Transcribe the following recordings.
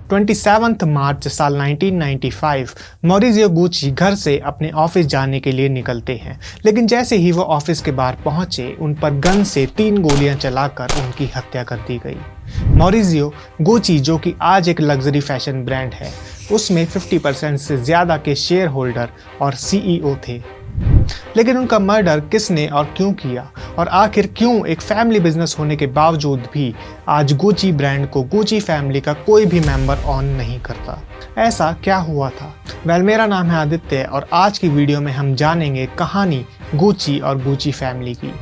27 मार्च साल 1995 Maurizio Gucci घर से अपने ऑफिस जाने के लिए निकलते हैं, लेकिन जैसे ही वो ऑफिस के बाहर पहुंचे उन पर गन से 3 गोलियां चलाकर उनकी हत्या कर दी गई। मॉरिजियो गुची, जो कि आज एक लग्जरी फैशन ब्रांड है, उसमें 50% से ज़्यादा के शेयर होल्डर और सीईओ थे। लेकिन उनका मर्डर किसने और क्यों किया, और आखिर क्यों एक फैमिली बिजनेस होने के बावजूद भी आज गुची ब्रांड को गुची फैमिली का कोई भी मेंबर ऑन नहीं करता? ऐसा क्या हुआ था? मेरा नाम है आदित्य और आज की वीडियो में हम जानेंगे कहानी गुची और गुची फैमिली की।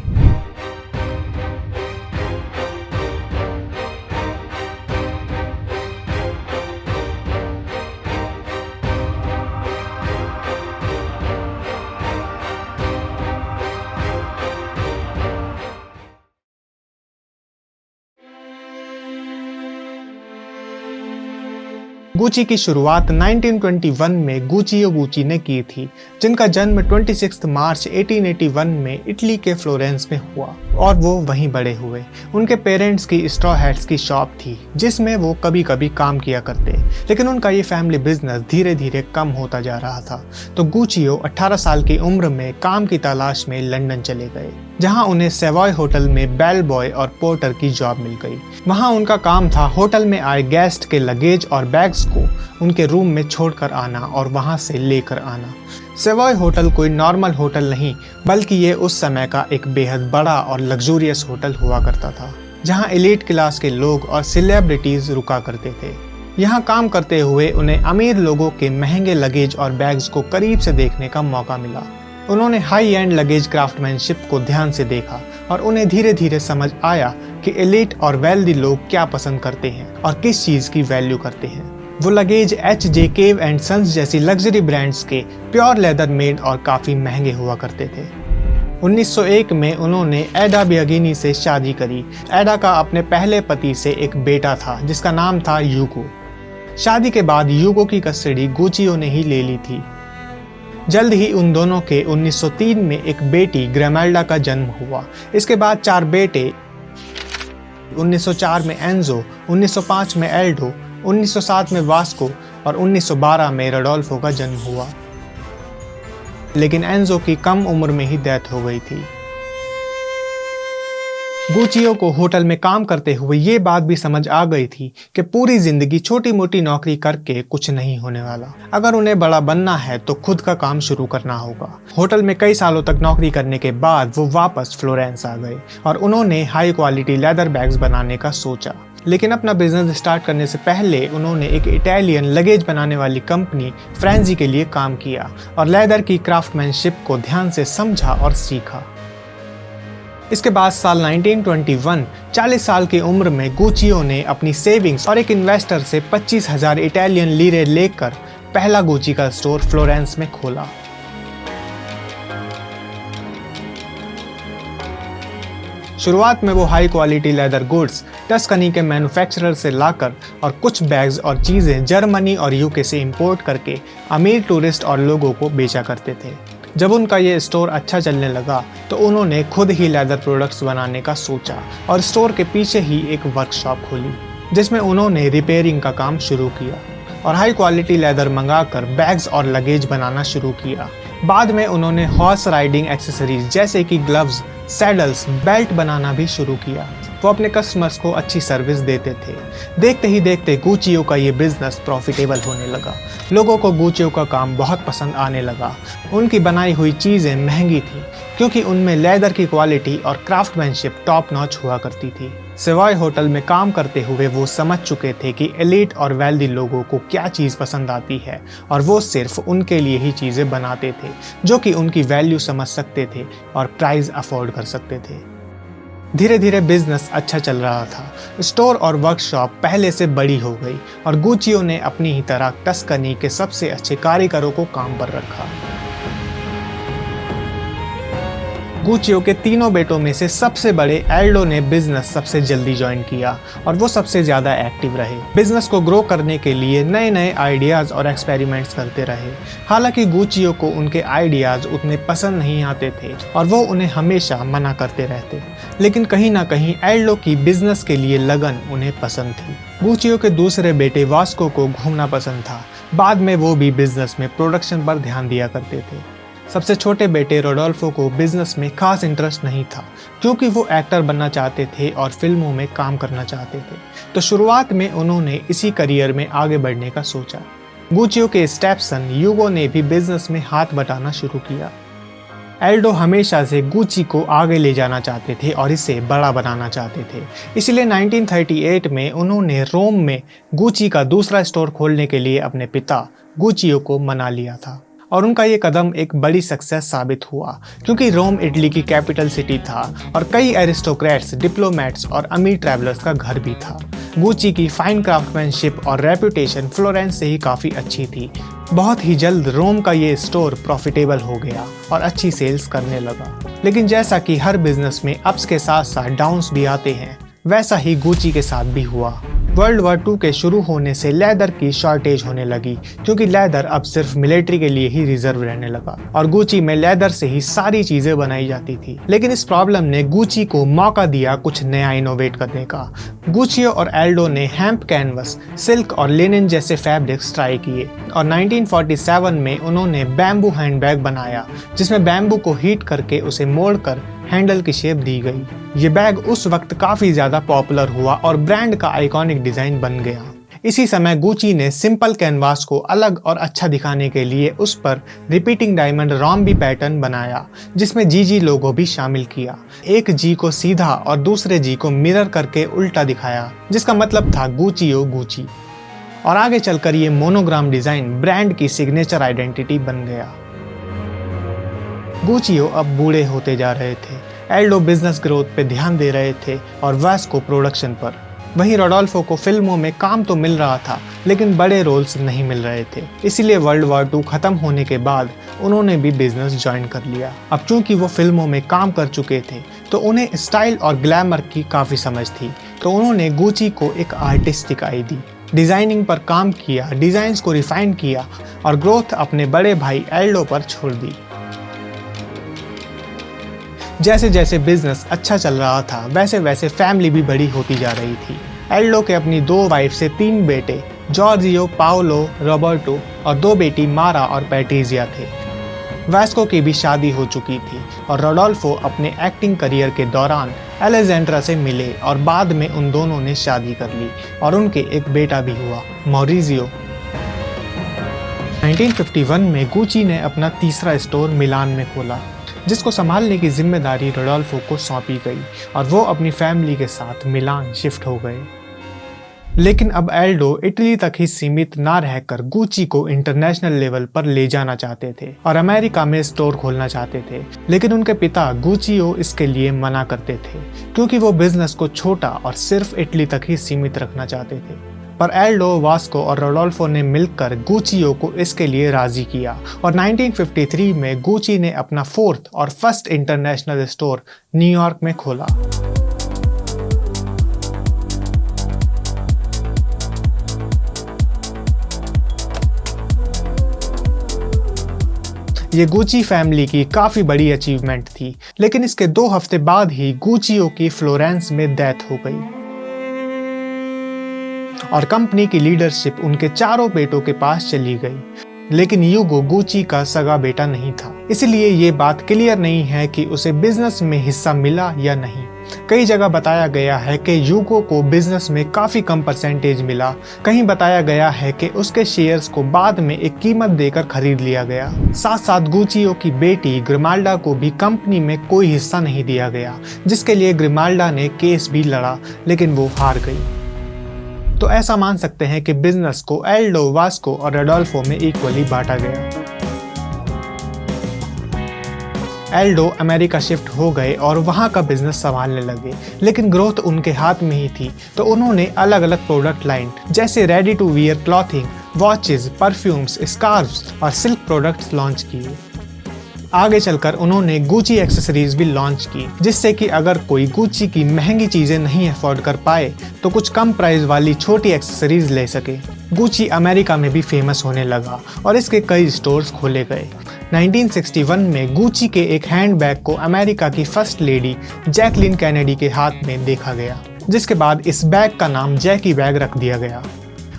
गुची की शुरुआत 1921 में गुचियो गुची ने की थी, जिनका जन्म 26 मार्च 1881 में इटली के फ्लोरेंस में हुआ और वो वहीं बड़े हुए। उनके पेरेंट्स की स्ट्रॉ हैट्स की शॉप थी जिसमें वो कभी कभी काम किया करते, लेकिन उनका ये फैमिली बिजनेस धीरे धीरे कम होता जा रहा था। तो गुचियो 18 साल की उम्र में काम की तलाश में लंदन चले गए, जहां उन्हें सेवॉय होटल में बेल बॉय और पोर्टर की जॉब मिल गई। वहां उनका काम था होटल में आए गेस्ट के लगेज और बैग्स को उनके रूम में छोड़कर आना और वहां से लेकर आना। सेवॉय होटल कोई नॉर्मल होटल नहीं, बल्कि ये उस समय का एक बेहद बड़ा और लग्जूरियस होटल हुआ करता था, जहां एलीट क्लास के लोग और सेलिब्रिटीज रुका करते थे। यहाँ काम करते हुए उन्हें अमीर लोगों के महंगे लगेज और बैग्स को करीब से देखने का मौका मिला। उन्होंने हाई एंड लगेज क्राफ्टमैनशिप को ध्यान से देखा और उन्हें धीरे धीरे समझ आया कि एलीट और वेल्दी लोग क्या पसंद करते हैं और किस चीज़ की वैल्यू करते हैं। वो luggage H.J. Cave and Sons जैसी लग्जरी ब्रांड्स के प्योर लेदर मेड और काफ़ी महंगे हुआ करते थे। 1901 में उन्होंने एडा बियागिनी से शादी करी। एडा का अपने पहले पति से एक बेटा था जिसका नाम था यूगो। शादी के बाद यूगो की कस्टडी गुचियो ने ही ले ली थी। जल्द ही उन दोनों के 1903 में एक बेटी ग्रेमेल्डा का जन्म हुआ। इसके बाद 4 बेटे 1904 में एंजो, 1905 में एल्डो, 1907 में वास्को और 1912 में रोडोल्फो का जन्म हुआ। लेकिन एंजो की कम उम्र में ही डेथ हो गई थी। गुचियो को होटल में काम करते हुए ये बात भी समझ आ गई थी कि पूरी जिंदगी छोटी मोटी नौकरी करके कुछ नहीं होने वाला। अगर उन्हें बड़ा बनना है तो खुद का काम शुरू करना होगा। होटल में कई सालों तक नौकरी करने के बाद वो वापस फ्लोरेंस आ गए और उन्होंने हाई क्वालिटी लेदर बैग्स बनाने का सोचा। लेकिन अपना बिजनेस स्टार्ट करने से पहले उन्होंने एक इटालियन लगेज बनाने वाली कंपनी फ्रेंजी के लिए काम किया और लेदर की क्राफ्टमैनशिप को ध्यान से समझा और सीखा। इसके बाद साल 1921 40 साल की उम्र में गुचियो ने अपनी सेविंग्स और एक इन्वेस्टर से 25,000 इटालियन लीरे लेकर पहला गुची का स्टोर फ्लोरेंस में खोला। शुरुआत में वो high quality leather goods Tuscany के मैन्युफैक्चरर से लाकर और कुछ बैग्स और चीज़ें जर्मनी और यूके से इंपोर्ट करके अमीर टूरिस्ट और लोगों को बेचा करते थे। जब उनका ये स्टोर अच्छा चलने लगा तो उन्होंने खुद ही लेदर प्रोडक्ट्स बनाने का सोचा और स्टोर के पीछे ही एक वर्कशॉप खोली जिसमें उन्होंने रिपेयरिंग का काम शुरू किया और हाई क्वालिटी लेदर मंगाकर बैग्स और लगेज बनाना शुरू किया। बाद में उन्होंने हॉर्स राइडिंग एक्सेसरीज जैसे कि ग्लव्स, सैडल्स, बेल्ट बनाना भी शुरू किया। वो अपने कस्टमर्स को अच्छी सर्विस देते थे। देखते ही देखते गुचियो का ये बिजनेस प्रॉफिटेबल होने लगा। लोगों को गुचियो का काम बहुत पसंद आने लगा। उनकी बनाई हुई चीज़ें महंगी थी क्योंकि उनमें लेदर की क्वालिटी और क्राफ्टमैनशिप टॉप नॉच हुआ करती थी। सेवॉय होटल में काम करते हुए वो समझ चुके थे कि एलीट और वेल्दी लोगों को क्या चीज़ पसंद आती है और वो सिर्फ उनके लिए ही चीज़ें बनाते थे जो कि उनकी वैल्यू समझ सकते थे और प्राइस अफोर्ड कर सकते थे। धीरे धीरे बिजनेस अच्छा चल रहा था। स्टोर और वर्कशॉप पहले से बड़ी हो गई और गुचियो ने अपनी ही तरह टस्कनी के सबसे अच्छे कारीगरों को काम पर रखा। गुचियो के तीनों बेटों में से सबसे बड़े एल्डो ने बिजनेस सबसे जल्दी ज्वाइन किया और वो सबसे ज़्यादा एक्टिव रहे। बिजनेस को ग्रो करने के लिए नए नए आइडियाज़ और एक्सपेरिमेंट्स करते रहे। हालांकि गुचियो को उनके आइडियाज़ उतने पसंद नहीं आते थे और वो उन्हें हमेशा मना करते रहते। लेकिन कहीं ना कहीं एल्डो की बिजनेस के लिए लगन उन्हें पसंद थी। गुचियो के दूसरे बेटे वास्को को घूमना पसंद था। बाद में वो भी बिजनेस में प्रोडक्शन पर ध्यान दिया करते थे। सबसे छोटे बेटे रोडोल्फो को बिजनेस में खास इंटरेस्ट नहीं था, क्योंकि वो एक्टर बनना चाहते थे और फिल्मों में काम करना चाहते थे। तो शुरुआत में उन्होंने इसी करियर में आगे बढ़ने का सोचा। गुचियो के स्टेपसन यूगो ने भी बिजनेस में हाथ बटाना शुरू किया। एल्डो हमेशा से गुची को आगे ले जाना चाहते थे और इसे बड़ा बनाना चाहते थे। इसलिए 1938 में उन्होंने रोम में गुची का दूसरा स्टोर खोलने के लिए अपने पिता गुचियो को मना लिया था। और उनका ये कदम एक बड़ी सक्सेस साबित हुआ, क्योंकि रोम इटली की कैपिटल सिटी था और कई एरिस्टोक्रेट्स, डिप्लोमेट्स और अमीर ट्रैवलर्स का घर भी था। गुची की फाइन क्राफ्टमैनशिप और रेपुटेशन फ्लोरेंस से ही काफ़ी अच्छी थी। बहुत ही जल्द रोम का ये स्टोर प्रॉफिटेबल हो गया और अच्छी सेल्स करने लगा। लेकिन जैसा कि हर बिजनेस में अप्स के साथ साथ डाउन्स भी आते हैं, वैसा ही गुची के साथ भी हुआ। वर्ल्ड वॉर 2 के शुरू होने से लेदर की शॉर्टेज होने लगी, क्योंकि लेदर अब सिर्फ मिलिट्री के लिए ही रिजर्व रहने लगा और गुची में लेदर से ही सारी चीजें बनाई जाती थी। लेकिन इस प्रॉब्लम ने गुची को मौका दिया कुछ नया इनोवेट करने का। गुचियो और एल्डो ने हेम्प कैनवस, सिल्क और लिनन जैसे फैब्रिक्स ट्राई किए और 1947 में उन्होंने बैम्बू हैंडबैग बनाया, जिसमें बैम्बू को हीट करके उसे मोड़ कर हैंडल की शेप दी गई। ये बैग उस वक्त काफी ज्यादा पॉपुलर हुआ और ब्रांड का आइकॉनिक डिजाइन बन गया। इसी समय गुची ने सिंपल कैनवास को अलग और अच्छा दिखाने के लिए उस पर रिपीटिंग डायमंड रोम्बी पैटर्न बनाया, जिसमें जीजी लोगो भी शामिल किया। एक जी को सीधा और दूसरे जी को मिरर करके उल्टा दिखाया, जिसका मतलब था गुचियो गुची। और आगे चलकर ये मोनोग्राम डिजाइन ब्रांड की सिग्नेचर आइडेंटिटी बन गया। गुचियो अब बूढ़े होते जा रहे थे। एल्डो बिजनेस ग्रोथ पे ध्यान दे रहे थे और वास्को प्रोडक्शन पर। वहीं रोडोल्फो को फिल्मों में काम तो मिल रहा था, लेकिन बड़े रोल्स नहीं मिल रहे थे। इसीलिए वर्ल्ड वॉर 2 खत्म होने के बाद उन्होंने भी बिजनेस ज्वाइन कर लिया। अब चूंकि वो फिल्मों में काम कर चुके थे, तो उन्हें स्टाइल और ग्लैमर की काफ़ी समझ थी। तो उन्होंने गुची को एक आर्टिस्टिक आई दी, डिज़ाइनिंग पर काम किया, डिज़ाइंस को रिफाइन किया और ग्रोथ अपने बड़े भाई एल्डो पर छोड़ दी। जैसे जैसे बिजनेस अच्छा चल रहा था, वैसे वैसे फैमिली भी बड़ी होती जा रही थी। एल्डो के अपनी 2 वाइफ से 3 बेटे जॉर्जियो, पाओलो, रॉबर्टो और 2 बेटी मारा और पैट्रिजिया थे। वास्को की भी शादी हो चुकी थी और रोडोल्फो अपने एक्टिंग करियर के दौरान अलेक्जेंड्रा से मिले और बाद में उन दोनों ने शादी कर ली और उनके एक बेटा भी हुआ, मॉरिजियो। 1951 में गुची ने अपना तीसरा स्टोर मिलान में खोला, जिसको संभालने की जिम्मेदारी रोडोल्फो को सौंपी गई और वो अपनी फैमिली के साथ मिलान शिफ्ट हो गए। लेकिन अब एल्डो इटली तक ही सीमित ना रहकर गुची को इंटरनेशनल लेवल पर ले जाना चाहते थे और अमेरिका में स्टोर खोलना चाहते थे। लेकिन उनके पिता गुचियो इसके लिए मना करते थे, क्योंकि वो बिजनेस को छोटा और सिर्फ इटली तक ही सीमित रखना चाहते थे। पर एल्डो, वास्को और रोडोल्फो ने मिलकर गुचियो को इसके लिए राजी किया और 1953 में गुची ने अपना 4th और फर्स्ट इंटरनेशनल स्टोर न्यूयॉर्क में खोला। ये गुची फैमिली की काफी बड़ी अचीवमेंट थी, लेकिन इसके 2 हफ्ते बाद ही गुचियो की फ्लोरेंस में डेथ हो गई और कंपनी की लीडरशिप उनके 4 बेटों के पास चली गई। लेकिन यूगो गुची का सगा बेटा नहीं था, इसलिए ये बात क्लियर नहीं है कि उसे बिजनेस में हिस्सा मिला या नहीं। कई जगह बताया गया है कि यूगो को बिजनेस में काफी कम परसेंटेज मिला। कहीं बताया गया है कि उसके शेयर्स को बाद में एक कीमत देकर खरीद लिया गया। साथ साथ गुचियो की बेटी ग्रिमाल्डा को भी कंपनी में कोई हिस्सा नहीं दिया गया, जिसके लिए ग्रिमाल्डा ने केस भी लड़ा, लेकिन वो हार गई। तो ऐसा मान सकते हैं कि बिजनेस को एल्डो, वास्को और रोडोल्फो में इक्वली बांटा गया। एल्डो अमेरिका शिफ्ट हो गए और वहां का बिजनेस संभालने लगे, लेकिन ग्रोथ उनके हाथ में ही थी। तो उन्होंने अलग अलग प्रोडक्ट लाइन जैसे ready to wear clothing, watches, perfumes, scarfs और सिल्क प्रोडक्ट्स लॉन्च किए। आगे चलकर उन्होंने गुची एक्सेसरीज भी लॉन्च की, जिससे कि अगर कोई गुची की महंगी चीजें नहीं अफोर्ड कर पाए तो कुछ कम प्राइस वाली छोटी एक्सेसरीज ले सके। गुची अमेरिका में भी फेमस होने लगा और इसके कई स्टोर्स खोले गए। 1961 में गुची के एक हैंडबैग को अमेरिका की फर्स्ट लेडी जैकलिन कैनेडी के हाथ में देखा गया, जिसके बाद इस बैग का नाम जैकी बैग रख दिया गया।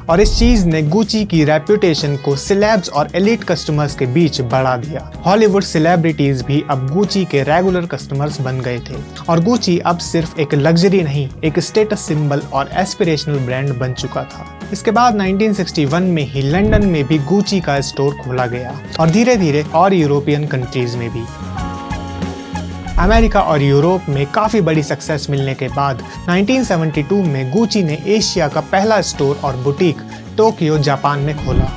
और इस चीज ने गुची की रेपुटेशन को सेलेब्स और एलिट कस्टमर्स के बीच बढ़ा दिया। हॉलीवुड सेलिब्रिटीज भी अब गुची के रेगुलर कस्टमर्स बन गए थे और गुची अब सिर्फ एक लग्जरी नहीं, एक स्टेटस सिंबल और एस्पिरेशनल ब्रांड बन चुका था। इसके बाद 1961 में ही लंदन में भी गुची का स्टोर खोला गया और धीरे धीरे और यूरोपियन कंट्रीज में भी। अमेरिका और यूरोप में काफी बड़ी सक्सेस मिलने के बाद 1972 में गुची ने एशिया का पहला स्टोर और बुटीक टोक्यो जापान में खोला।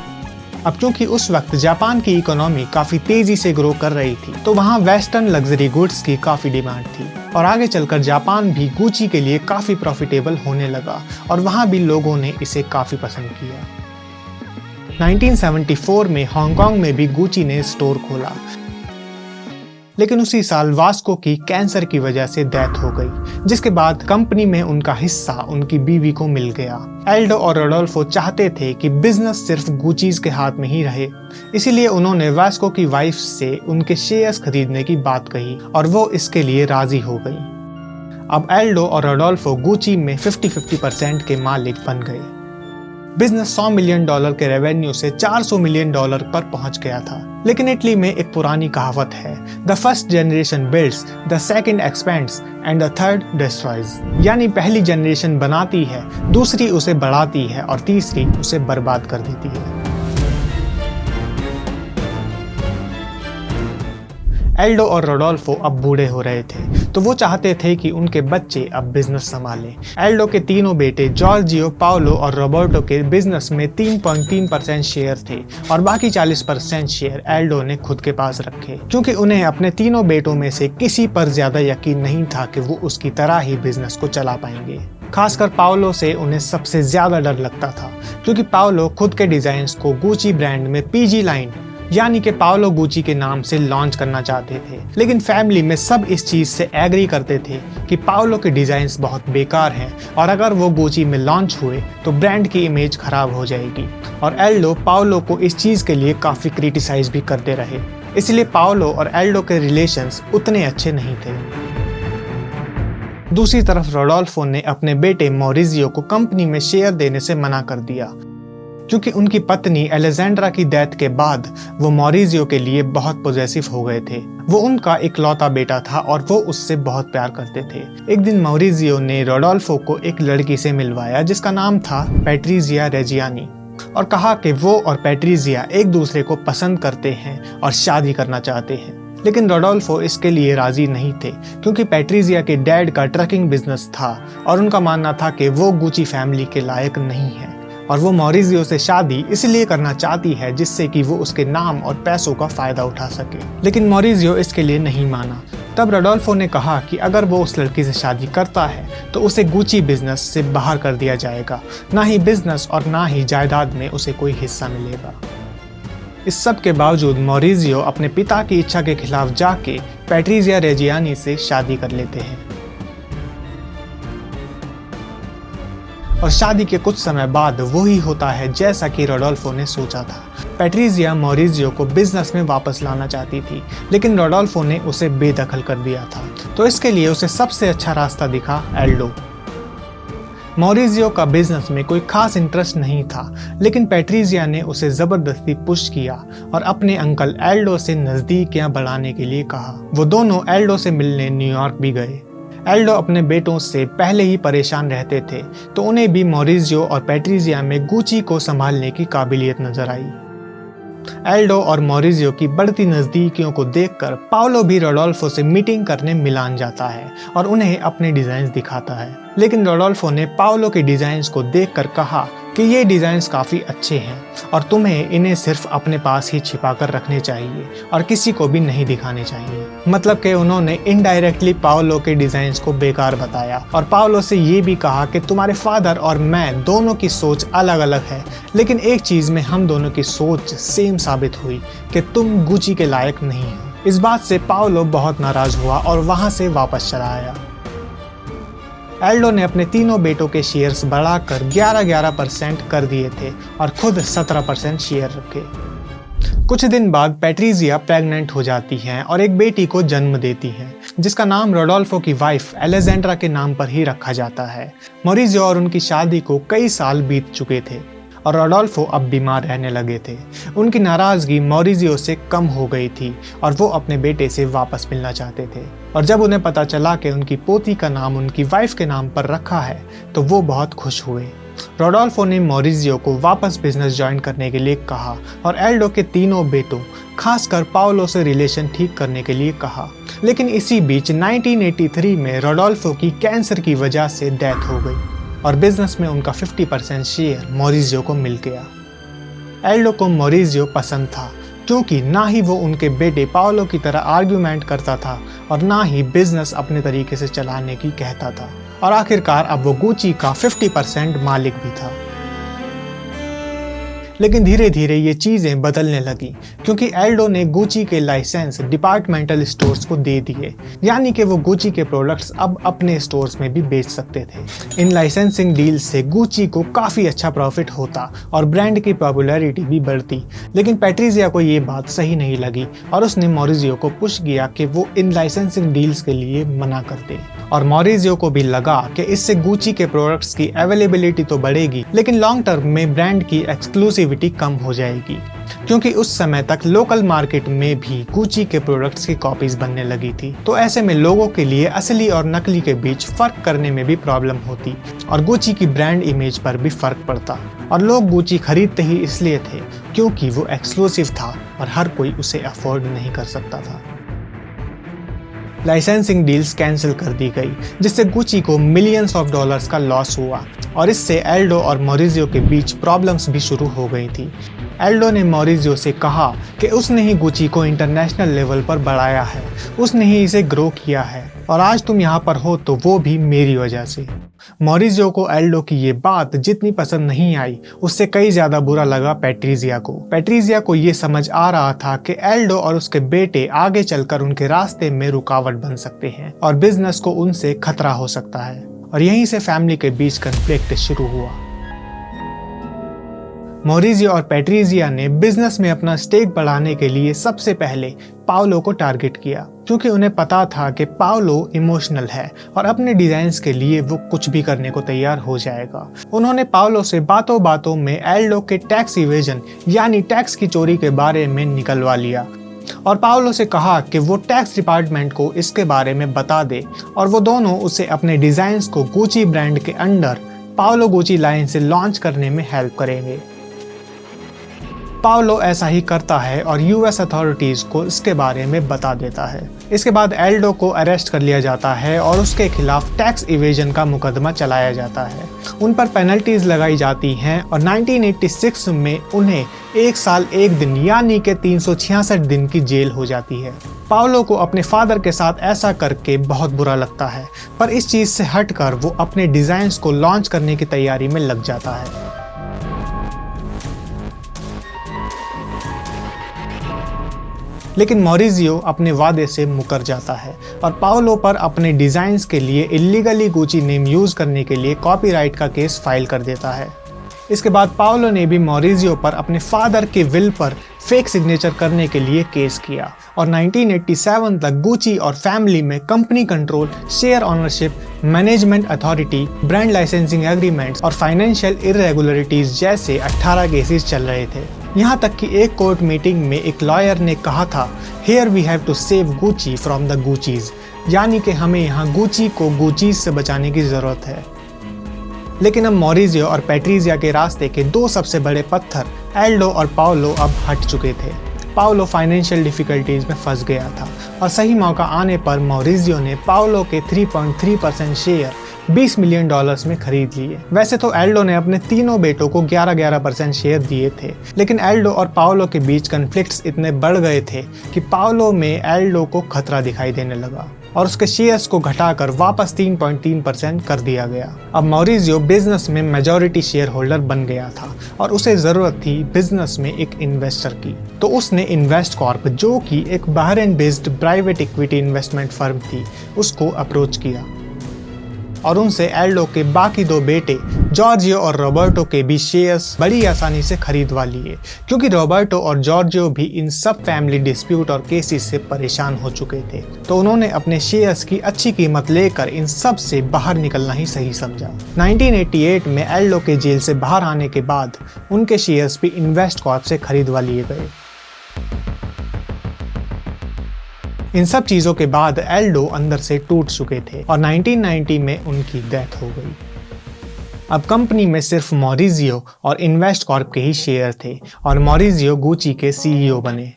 अब क्योंकि उस वक्त जापान की इकोनॉमी काफी तेजी से ग्रो कर रही थी, तो वहाँ वेस्टर्न लग्जरी गुड्स की काफी डिमांड थी और आगे चलकर जापान भी गुची के लिए काफी प्रॉफिटेबल होने लगा और वहाँ भी लोगों ने इसे काफी पसंद किया। 1974 में हांगकांग में भी गुची ने स्टोर खोला, लेकिन उसी साल वास्को की कैंसर की वजह से डेथ हो गई, जिसके बाद कंपनी में उनका हिस्सा उनकी बीवी को मिल गया। एल्डो और रोडोल्फो चाहते थे कि बिजनेस सिर्फ गुचीज के हाथ में ही रहे, इसीलिए उन्होंने वास्को की वाइफ से उनके शेयर्स खरीदने की बात कही और वो इसके लिए राजी हो गई। अब एल्डो और रोडोल्फो गुची में 50-50% के मालिक बन गए। बिजनेस $100 मिलियन के रेवेन्यू से $400 मिलियन पर पहुंच गया था। लेकिन इटली में एक पुरानी कहावत है, the first generation builds, the second expends and the third destroys. यानी पहली जनरेशन बनाती है, दूसरी उसे बढ़ाती है और तीसरी उसे बर्बाद कर देती है। एल्डो और रोडोल्फो अब बूढ़े हो रहे थे, तो वो चाहते थे कि उनके बच्चे अब बिजनेस संभालें। एल्डो के तीनों बेटे जॉर्जियो, पाओलो और रोबर्टो के बिजनेस में 3.3% शेयर थे और बाकी 40% शेयर एल्डो ने खुद के पास रखे, क्योंकि उन्हें अपने तीनों बेटों में से किसी पर ज्यादा यकीन नहीं था कि वो उसकी तरह ही बिजनेस को चला पाएंगे। खासकर पाओलो से उन्हें सबसे ज्यादा डर लगता था, क्योंकि पाओलो खुद के डिजाइन्स को गुची ब्रांड में पीजी लाइन यानी कि पाओलो गुची के नाम से लॉन्च करना चाहते थे। लेकिन फैमिली में सब इस चीज से एग्री करते थे कि पाओलो के डिजाइन्स बहुत बेकार हैं और अगर वो गुची में लॉन्च हुए तो ब्रांड की इमेज खराब हो जाएगी। और एल्डो पाओलो को इस चीज के लिए काफी क्रिटिसाइज भी करते रहे, इसलिए पाओलो और एल्डो के रिलेशंस उतने अच्छे नहीं थे। दूसरी तरफ रोडोल्फो ने अपने बेटे मॉरिजियो को कंपनी में शेयर देने से मना कर दिया, क्योंकि उनकी पत्नी एलेजेंड्रा की डेथ के बाद वो मॉरिजियो के लिए बहुत पॉजेसिव हो गए थे। वो उनका इकलौता बेटा था और वो उससे बहुत प्यार करते थे। एक दिन मॉरिजियो ने रोडोल्फो को एक लड़की से मिलवाया जिसका नाम था पैट्रिजिया रेजियानी और कहा कि वो और पैट्रिजिया एक दूसरे को पसंद करते हैं और शादी करना चाहते हैं। लेकिन रोडोल्फो इसके लिए राजी नहीं थे, क्योंकि पैट्रिजिया के डैड का ट्रकिंग बिजनेस था और उनका मानना था कि वो गुची फैमिली के लायक नहीं है और वो मॉरिजियो से शादी इसलिए करना चाहती है जिससे कि वो उसके नाम और पैसों का फायदा उठा सके। लेकिन मॉरिजियो इसके लिए नहीं माना। तब रोडोल्फो ने कहा कि अगर वो उस लड़की से शादी करता है तो उसे गुची बिजनेस से बाहर कर दिया जाएगा, ना ही बिजनेस और ना ही जायदाद में उसे कोई हिस्सा मिलेगा। इस सब के बावजूद मॉरिजियो अपने पिता की इच्छा के खिलाफ जाके पैट्रिजिया रेजियानी से शादी कर लेते हैं और शादी के कुछ समय बाद वही होता है जैसा कि रोडोल्फो ने सोचा था। पैट्रिजिया मॉरिजियो को बिजनेस में वापस लाना चाहती थी, लेकिन रोडोल्फो ने उसे बेदखल कर दिया था, तो इसके लिए उसे सबसे अच्छा रास्ता दिखा एल्डो। मॉरिजियो का बिजनेस में कोई खास इंटरेस्ट नहीं था, लेकिन पैट्रिजिया ने उसे जबरदस्ती पुश किया और अपने अंकल एल्डो से नजदीकियां बढ़ाने के लिए कहा। वो दोनों एल्डो से मिलने न्यूयॉर्क भी गए। एल्डो अपने बेटों से पहले ही परेशान रहते थे, तो उन्हें भी मॉरिजियो और पैट्रिजिया में गुची को संभालने की काबिलियत नजर आई। एल्डो और मॉरिजियो की बढ़ती नजदीकियों को देखकर पाओलो भी रोडोल्फो से मीटिंग करने मिलान जाता है और उन्हें अपने डिजाइन्स दिखाता है। लेकिन रोडोल्फो ने पाओलो के डिजाइन्स को देखकर कहा कि ये डिजाइन्स काफी अच्छे हैं और तुम्हें इन्हें सिर्फ अपने पास ही छिपा कर रखने चाहिए और किसी को भी नहीं दिखाने चाहिए। मतलब कि उन्होंने इनडायरेक्टली पाओलो के डिजाइन्स को बेकार बताया और पाओलो से ये भी कहा कि तुम्हारे फादर और मैं दोनों की सोच अलग अलग है, लेकिन एक चीज में हम दोनों की सोच सेम साबित हुई कि तुम गुची के लायक नहीं हो। इस बात से पाओलो बहुत नाराज हुआ और वहां से वापस चला आया। एल्डो ने अपने तीनों बेटों के शेयर्स बढ़ाकर 11% कर दिए थे और खुद 17% शेयर रखे। कुछ दिन बाद पैट्रिजिया प्रेग्नेंट हो जाती हैं और एक बेटी को जन्म देती हैं, जिसका नाम रोडोल्फो की वाइफ एलेजेंड्रा के नाम पर ही रखा जाता है। मॉरिजियो और उनकी शादी को कई साल बीत चुके थे और रोडोल्फो अब बीमार रहने लगे थे। उनकी नाराजगी मॉरिजियो से कम हो गई थी और वो अपने बेटे से वापस मिलना चाहते थे। और जब उन्हें पता चला कि उनकी पोती का नाम उनकी वाइफ के नाम पर रखा है तो वो बहुत खुश हुए। रोडोल्फो ने मॉरिजियो को वापस बिजनेस ज्वाइन करने के लिए कहा और एल्डो के तीनों बेटों, खासकर पाओलो से रिलेशन ठीक करने के लिए कहा। लेकिन इसी बीच 1983 में रोडोल्फो की कैंसर की वजह से डेथ हो गई और बिजनेस में उनका 50% शेयर मॉरिजियो को मिल गया। एल्डो को मॉरिजियो पसंद था क्योंकि ना ही वो उनके बेटे पाओलो की तरह आर्ग्यूमेंट करता था और ना ही बिजनेस अपने तरीके से चलाने की कहता था। और आखिरकार अब वो गुची का 50% मालिक भी था। लेकिन धीरे धीरे ये चीज़ें बदलने लगी क्योंकि एल्डो ने गुची के लाइसेंस डिपार्टमेंटल स्टोर्स को दे दिए, यानी कि वो गुची के प्रोडक्ट्स अब अपने स्टोर्स में भी बेच सकते थे। इन लाइसेंसिंग डील्स से गुची को काफ़ी अच्छा प्रॉफिट होता और ब्रांड की पॉपुलैरिटी भी बढ़ती। लेकिन पैट्रिजिया को ये बात सही नहीं लगी और उसने मॉरिजियो को पुश किया कि वो इन लाइसेंसिंग डील्स के लिए मना कर दे। और मॉरिजियो को भी लगा कि इससे गुची के प्रोडक्ट्स की अवेलेबिलिटी तो बढ़ेगी लेकिन लॉन्ग टर्म में ब्रांड की एक्सक्लूसिविटी कम हो जाएगी, क्योंकि उस समय तक लोकल मार्केट में भी गुची के प्रोडक्ट्स की कॉपीज बनने लगी थी। तो ऐसे में लोगों के लिए असली और नकली के बीच फर्क करने में भी प्रॉब्लम होती और गुची की ब्रांड इमेज पर भी फर्क पड़ता। और लोग गुची खरीदते ही इसलिए थे क्योंकि वो एक्सक्लूसिव था और हर कोई उसे अफोर्ड नहीं कर सकता था। लाइसेंसिंग डील्स कैंसिल कर दी गई जिससे गुची को मिलियंस ऑफ डॉलर्स का लॉस हुआ और इससे एल्डो और मॉरिजियो के बीच प्रॉब्लम्स भी शुरू हो गई थी। एल्डो ने मॉरिजियो से कहा कि उसने ही गुची को इंटरनेशनल लेवल पर बढ़ाया है, उसने ही इसे ग्रो किया है और आज तुम यहाँ पर हो तो वो भी मेरी वजह से। मॉरिजियो को एल्डो की ये बात जितनी पसंद नहीं आई उससे कई ज्यादा बुरा लगा पैट्रिजिया को। पैट्रिजिया को ये समझ आ रहा था कि एल्डो और उसके बेटे आगे चलकर उनके रास्ते में रुकावट बन सकते हैं और बिजनेस को उनसे खतरा हो सकता है। और यहीं से फैमिली के बीच कन्फ्लिक्ट शुरू हुआ। मॉरिजियो और पैट्रिजिया ने बिजनेस में अपना स्टेक बढ़ाने के लिए सबसे पहले पाओलो को टारगेट किया, क्योंकि उन्हें पता था कि पाओलो इमोशनल है और अपने डिजाइन्स के लिए वो कुछ भी करने को तैयार हो जाएगा। उन्होंने पाओलो से बातों बातों में एल्डो के टैक्स इवेजन यानी टैक्स की चोरी के बारे में निकलवा लिया और पाओलो से कहा कि वो टैक्स डिपार्टमेंट को इसके बारे में बता दे और वो दोनों उसे अपने डिजाइन्स को गुची ब्रांड के अंडर पाओलो गुची लाइन से लॉन्च करने में हेल्प करेंगे। पाओलो ऐसा ही करता है और यूएस अथॉरिटीज को इसके बारे में बता देता है। इसके बाद एल्डो को अरेस्ट कर लिया जाता है और उसके खिलाफ टैक्स इवेजन का मुकदमा चलाया जाता है। उन पर पेनल्टीज लगाई जाती हैं और 1986 में उन्हें 1 साल 1 दिन यानी कि 366 दिन की जेल हो जाती है। पाओलो को अपने फादर के साथ ऐसा करके बहुत बुरा लगता है, पर इस चीज से हटकर वो अपने डिजाइन्स को लॉन्च करने की तैयारी में लग जाता है। लेकिन मॉरिजियो अपने वादे से मुकर जाता है और पाओलो पर अपने डिजाइन्स के लिए इल्लीगली गुची नेम यूज करने के लिए कॉपीराइट का केस फाइल कर देता है। इसके बाद पाओलो ने भी मॉरिजियो पर अपने फादर के विल पर फेक सिग्नेचर करने के लिए केस किया और 1987 तक गुची और फैमिली में company control, share ownership, management authority, brand licensing agreements और फाइनेंशियल इरेगुलरिटीज जैसे 18 केसेस चल रहे थे। यहाँ तक कि एक कोर्ट मीटिंग में एक लॉयर ने कहा था, here we have to save Gucci from the Guccis, यानी कि हमें यहाँ गुची को गुचीज से बचाने की जरूरत है। लेकिन अब मॉरिजियो और पैट्रिजिया के रास्ते के 2 सबसे बड़े पत्थर एल्डो और पाओलो अब हट चुके थे। पाओलो फाइनेंशियल डिफिकल्टीज में फंस गया था और सही मौका आने पर मॉरिजियो ने पाओलो के 3.3% शेयर $20 मिलियन में खरीद लिए। वैसे तो एल्डो ने अपने तीनों बेटों को 11% शेयर दिए थे, लेकिन एल्डो और पाओलो के बीच कन्फ्लिक्ट्स इतने बढ़ गए थे कि पाओलो में एल्डो को खतरा दिखाई देने लगा और उसके शेयर्स को घटाकर वापस 3.3% कर दिया गया। अब मॉरिजियो बिजनेस में मेजॉरिटी शेयर होल्डर बन गया था और उसे जरूरत थी बिजनेस में एक इन्वेस्टर की। तो उसने इन्वेस्ट कॉर्प, जो कि एक Bahrain based private equity investment firm थी, उसको अप्रोच किया। और उनसे एल्डो के बाकी 2 बेटे जॉर्जियो और रॉबर्टो के भी शेयर्स बड़ी आसानी से खरीदवा लिए, क्योंकि रॉबर्टो और जॉर्जियो भी इन सब फैमिली डिस्प्यूट और केसेस से परेशान हो चुके थे। तो उन्होंने अपने शेयर्स की अच्छी कीमत लेकर इन सब से बाहर निकलना ही सही समझा। 1988 में एल्डो के जेल से बाहर आने के बाद उनके शेयर्स भी इन्वेस्टकॉर्प से खरीदवा लिए गए। इन सब चीजों के बाद एल्डो अंदर से टूट चुके थे और 1990 में उनकी डेथ हो गई। अब कंपनी में सिर्फ मॉरिजियो और इन्वेस्टकॉर्प के ही शेयर थे और मॉरिजियो गुची के सीईओ बने।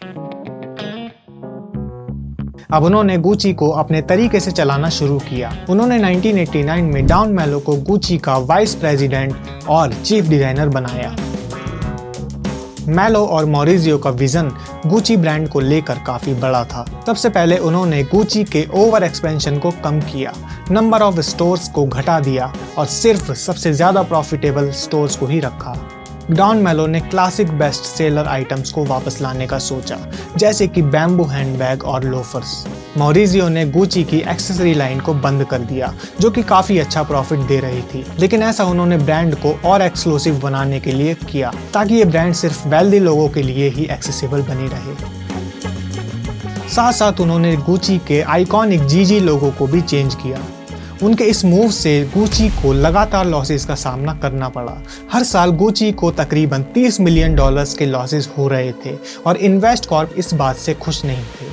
अब उन्होंने गुची को अपने तरीके से चलाना शुरू किया। उन्होंने 1989 में डॉन मेलो को गुची का वाइस प्रेसिडेंट और चीफ डिजाइनर बनाया। मेलो और मॉरिजियो का विजन गुची ब्रांड को लेकर काफी बड़ा था। सबसे पहले उन्होंने गुची के ओवर एक्सपेंशन को कम किया, नंबर ऑफ स्टोर्स को घटा दिया और सिर्फ सबसे ज्यादा प्रॉफिटेबल स्टोर्स को ही रखा। डॉन मेलो ने क्लासिक बेस्ट सेलर आइटम्स को वापस लाने का सोचा, जैसे कि बैम्बू हैंडबैग और लोफर्स। मॉरिजियो ने गुची की एक्सेसरी लाइन को बंद कर दिया, जो कि काफी अच्छा प्रॉफिट दे रही थी, लेकिन ऐसा उन्होंने ब्रांड को और एक्सक्लूसिव बनाने के लिए किया, ताकि ये ब्रांड सिर्फ वेल्दी लोगों के लिए ही एक्सेसिबल बनी रहे। साथ साथ उन्होंने गुची के आइकॉनिक जीजी लोगो को भी चेंज किया। उनके इस मूव से गुची को लगातार लॉसेस का सामना करना पड़ा। हर साल गुची को तकरीबन $30 मिलियन के लॉसेस हो रहे थे और इन्वेस्टकॉर्प इस बात से खुश नहीं थे।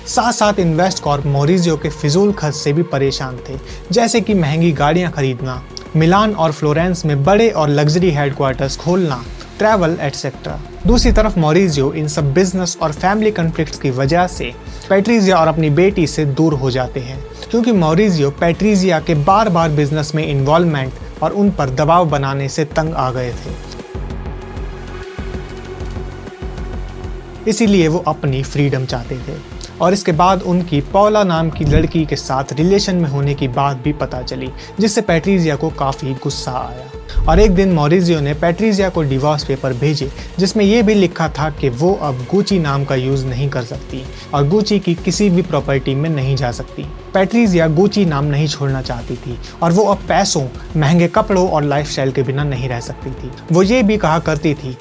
साथ साथ इन्वेस्टकॉर्प मॉरिजियो के फिजूल खर्च से भी परेशान थे, जैसे कि महंगी गाड़ियां खरीदना, मिलान और फ्लोरेंस में बड़े और लग्जरी हेडक्वार्टर्स खोलना, ट्रैवल एटसेट्रा। दूसरी तरफ मॉरिजियो इन सब बिजनेस और फैमिली कॉन्फ्लिक्ट्स की वजह से पैट्रिजिया और अपनी बेटी से दूर हो जाते हैं, क्योंकि मॉरिजियो पैट्रिजिया के बार बार बिजनेस में इन्वॉल्वमेंट और उन पर दबाव बनाने से तंग आ गए थे। इसीलिए वो अपनी फ्रीडम चाहते थे। और इसके बाद उनकी पौला नाम की लड़की के साथ रिलेशन में होने की बात भी पता चली, जिससे पैट्रिजिया को काफ़ी गुस्सा आया। और एक दिन मॉरिजियो ने पैट्रिजिया को डिवोर्स पेपर भेजे, जिसमें यह भी लिखा था कि वो अब गुची नाम का यूज़ नहीं कर सकती और गुची की किसी भी प्रॉपर्टी में नहीं जा सकती। पैट्रिजिया गुची नाम नहीं छोड़ना चाहती थी और वो अब पैसों, महंगे कपड़ों और लाइफस्टाइल के बिना नहीं रह सकती थी। वो ये भी कहा करती थी,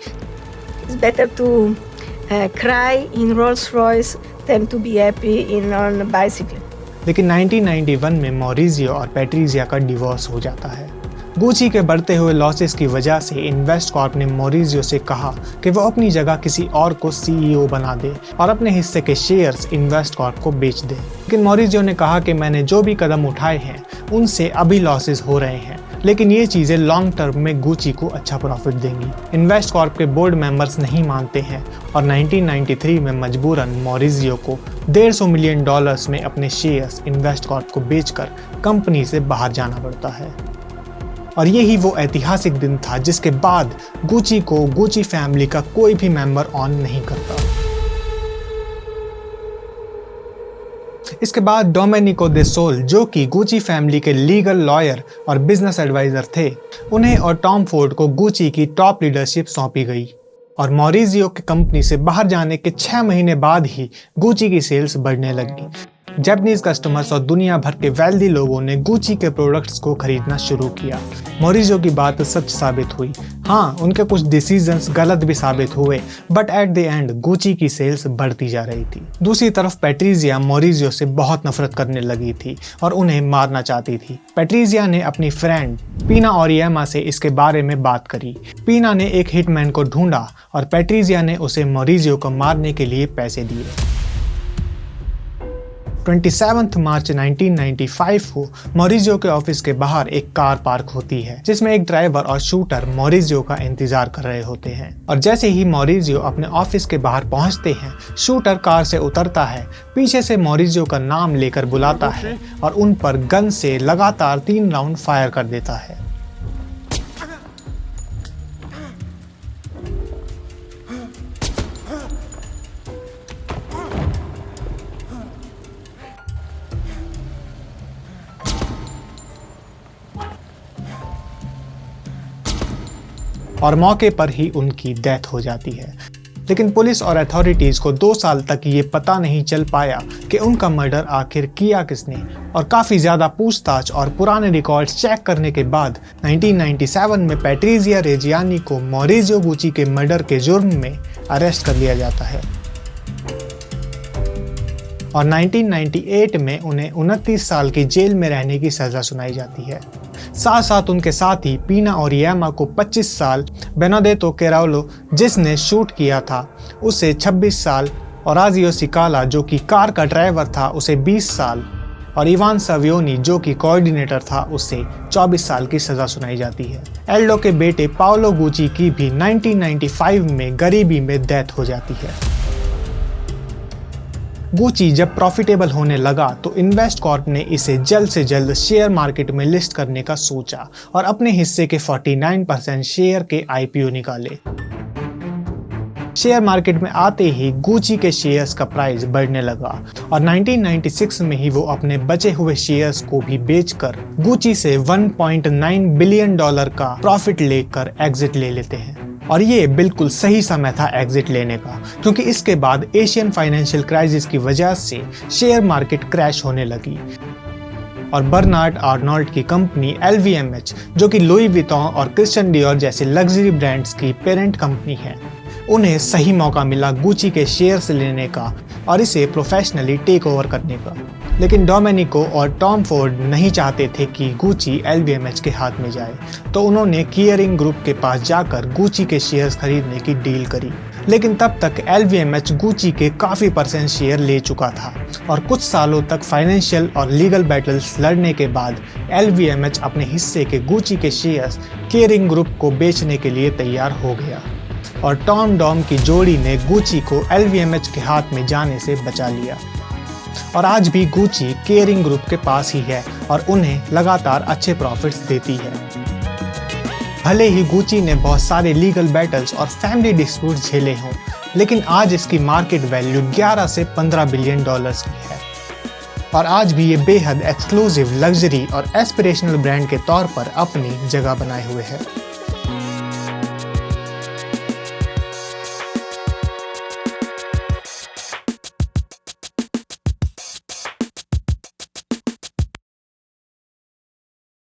It's better to cry in Rolls Royce than to be happy on a bicycle. लेकिन 1991 में मॉरिजियो और पैट्रिजिया का डिवोर्स हो जाता है। गुची के बढ़ते हुए लॉसेस की वजह से इन्वेस्टकॉर्प ने मॉरिजियो से कहा कि वो अपनी जगह किसी और को सीईओ बना दे और अपने हिस्से के शेयर्स इन्वेस्टकॉर्प को बेच दे। लेकिन मॉरिजियो ने कहा कि मैंने जो भी कदम उठाए हैं उनसे अभी लॉसेस हो रहे हैं, लेकिन ये चीज़ें लॉन्ग टर्म में गुची को अच्छा प्रॉफिट देंगी। इन्वेस्टकॉर्प के बोर्ड मेंबर्स नहीं मानते हैं और 1993 में मजबूरन मॉरिजियो को $150 मिलियन में अपने शेयर्स इन्वेस्टकॉर्प को बेचकर कंपनी से बाहर जाना पड़ता है। और यही वो ऐतिहासिक दिन था जिसके बाद गुची को गुची फैमिली का कोई भी मेंबर ऑन नहीं करता। इसके बाद डोमेनिको दे सोल, जो कि गुची फैमिली के लीगल लॉयर और बिजनेस एडवाइजर थे, उन्हें और टॉम फोर्ड को गुची की टॉप लीडरशिप सौंपी गई। और मॉरिजियो की कंपनी से बाहर जाने के 6 महीने बाद ही गुची की सेल्स बढ़ने लगी। जापानीज कस्टमर्स और दुनिया भर के वेल्दी लोगों ने गुची के प्रोडक्ट्स को खरीदना शुरू किया। मॉरिजियो की बात सच साबित हुई। हाँ, उनके कुछ डिसीजंस गलत भी साबित हुए, but at the end Gucci की सेल्स बढ़ती जा रही थी। दूसरी तरफ पैट्रिजिया मॉरिजियो से बहुत नफरत करने लगी थी और उन्हें मारना चाहती थी। पैट्रिजिया ने अपनी फ्रेंड पीना ओरियामा से इसके बारे में बात करी। पीना ने एक हिटमैन को ढूंढा और पैट्रिजिया ने उसे मॉरिजियो को मारने के लिए पैसे दिए। 27 मार्च 1995 को मॉरिजियो के ऑफिस के बाहर एक कार पार्क होती है, जिसमें एक ड्राइवर और शूटर मॉरिजियो का इंतजार कर रहे होते हैं। और जैसे ही मॉरिजियो अपने ऑफिस के बाहर पहुंचते हैं, शूटर कार से उतरता है, पीछे से मॉरिजियो का नाम लेकर बुलाता है और उन पर गन से लगातार 3 राउंड फायर कर देता है। और मौके पर ही उनकी डेथ हो जाती है। लेकिन पुलिस और अथॉरिटीज को 2 साल तक ये पता नहीं चल पाया कि उनका मर्डर आखिर किया किसने, और काफी ज्यादा पूछताछ और पुराने रिकॉर्ड्स चेक करने के बाद 1997 में पैट्रिजिया रेजियानी को मॉरिजियो गुची के मर्डर के जुर्म में अरेस्ट कर लिया जाता है और 1998 में उन्हें 29 साल की जेल में रहने की सजा सुनाई जाती है। साथ साथ उनके साथी पीना ओरियामा को 25 साल, बेनाडेतो केराउलो जिसने शूट किया था उसे 26 साल, और आजियो सिकाला जो कि कार का ड्राइवर था उसे 20 साल, और इवान सावियोनी जो कि कोऑर्डिनेटर था उसे 24 साल की सजा सुनाई जाती है। एल्डो के बेटे पाओलो गुची की भी 1995 में गरीबी में डेथ हो जाती है। गुची जब प्रॉफिटेबल होने लगा तो इन्वेस्टकॉर्प ने इसे जल्द से जल्द शेयर मार्केट में लिस्ट करने का सोचा और अपने हिस्से के 49% शेयर के आईपीओ निकाले। शेयर मार्केट में आते ही गुची के शेयर्स का प्राइस बढ़ने लगा और 1996 में ही वो अपने बचे हुए शेयर्स को भी बेचकर गुची से $1.9 बिलियन का प्रॉफिट लेकर एग्जिट ले लेते हैं। और ये बिल्कुल सही समय था एग्जिट लेने का, क्योंकि इसके बाद एशियन फाइनेंशियल क्राइसिस की वजह से शेयर मार्केट क्रैश होने लगी और बर्नार्ड आर्नोल्ड की कंपनी LVMH, जो कि लुई विटॉन और क्रिश्चियन डियोर जैसे लग्जरी ब्रांड्स की पेरेंट कंपनी है, उन्हें सही मौका मिला गुची के शेयर्स लेने का और इसे प्रोफेशनली टेक ओवर करने का। लेकिन डोमेनिको और टॉम फोर्ड नहीं चाहते थे कि गुची LVMH के हाथ में जाए, तो उन्होंने कीयरिंग ग्रुप के पास जाकर गुची के शेयर्स खरीदने की डील करी। लेकिन तब तक LVMH गुची के काफ़ी % शेयर ले चुका था और कुछ सालों तक फाइनेंशियल और लीगल बैटल्स लड़ने के बाद LVMH अपने हिस्से के गुची के शेयर्स कीयरिंग ग्रुप को बेचने के लिए तैयार हो गया और टॉम डॉम की जोड़ी ने गुची को LVMH के हाथ में जाने से बचा लिया। और आज भी गुची कीयरिंग ग्रुप के पास ही है और उन्हें लगातार अच्छे प्रॉफिट्स देती है। भले ही गुची ने बहुत सारे लीगल बैटल्स और फैमिली डिस्प्यूट झेले हों, लेकिन आज इसकी मार्केट वैल्यू 11 से 15 बिलियन डॉलर्स की है और आज भी ये बेहद एक्सक्लूसिव लग्जरी और एस्पिरेशनल ब्रांड के तौर पर अपनी जगह बनाए हुए है।